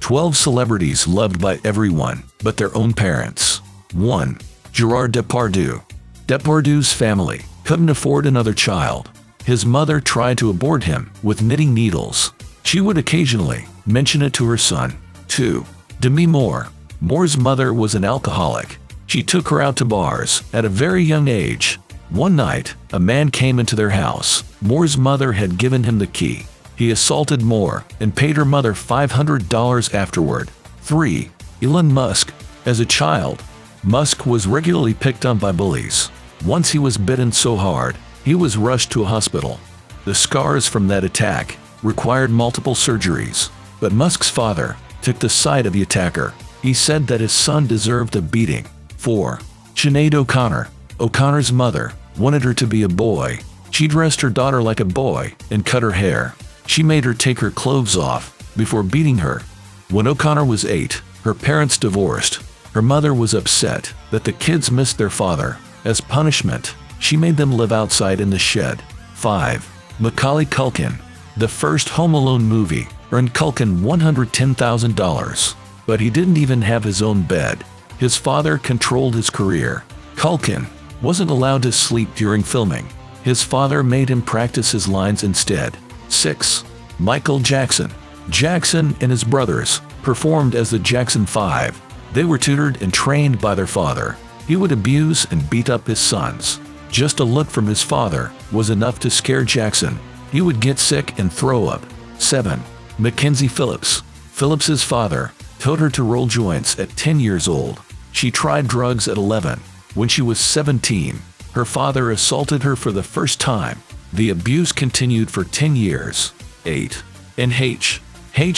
12 celebrities loved by everyone but their own parents. 1. Gerard Depardieu. Depardieu's family couldn't afford another child. His mother tried to abort him with knitting needles. She would occasionally mention it to her son. 2. Demi Moore. Moore's mother was an alcoholic. She took her out to bars at a very young age. One night, a man came into their house. Moore's mother had given him the key. He assaulted Moore and paid her mother $500 afterward. 3. Elan Musk. As a child, Musk was regularly picked on by bullies. Once he was bitten so hard, he was rushed to a hospital. The scars from that attack required multiple surgeries, but Musk's father took the side of the attacker. He said that his son deserved a beating. 4. Sinead O'Connor. O'Connor's mother wanted her to be a boy. She dressed her daughter like a boy and cut her hair. She made her take her clothes off before beating her. When O'Connor was 8, her parents divorced. Her mother was upset that the kids missed their father. As punishment, she made them live outside in the shed. 5. Macaulay Culkin. The first Home Alone movie earned Culkin $110,000, but he didn't even have his own bed. His father controlled his career. Culkin wasn't allowed to sleep during filming. His father made him practice his lines instead. 6. Michael Jackson. Jackson and his brothers performed as the Jackson 5. They were tutored and trained by their father. He would abuse and beat up his sons. Just a look from his father was enough to scare Jackson. He would get sick and throw up. 7. Mackenzie Phillips. Phillips's father taught her to roll joints at 10 years old. She tried drugs at 11. When she was 17, her father assaulted her for the first time. The abuse continued for 10 years. 8. And H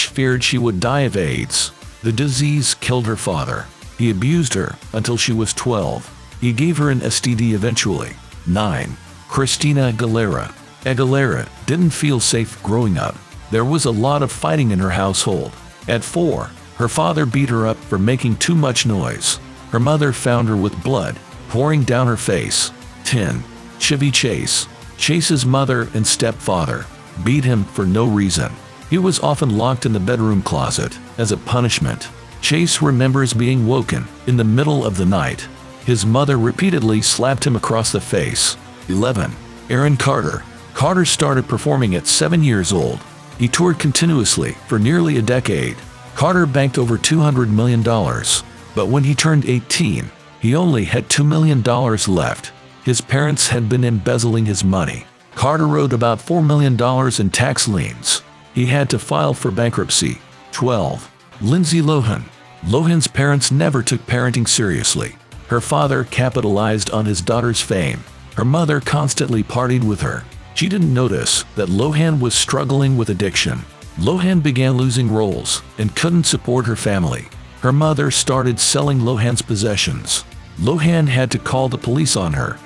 feared she would die of AIDS. The disease killed her father. He abused her until she was 12. He gave her an STD eventually. 9. Christina Aguilera. Aguilera didn't feel safe growing up. There was a lot of fighting in her household. At 4, her father beat her up for making too much noise. Her mother found her with blood pouring down her face. 10. Chiy Chase. Chase's mother and stepfather beat him for no reason. He was often locked in the bedroom closet as a punishment. Chase remembers being woken in the middle of the night. His mother repeatedly slapped him across the face. 11. Aaron Carter. Carter started performing at 7 years old. He toured continuously for nearly a decade. Carter banked over $200 million, but when he turned 18, he only had $2 million left. His parents had been embezzling his money. Carter owed about $4 million in tax liens. He had to file for bankruptcy. 12. Lindsay Lohan. Lohan's parents never took parenting seriously. Her father capitalized on his daughter's fame. Her mother constantly partied with her. She didn't notice that Lohan was struggling with addiction. Lohan began losing roles and couldn't support her family. Her mother started selling Lohan's possessions. Lohan had to call the police on her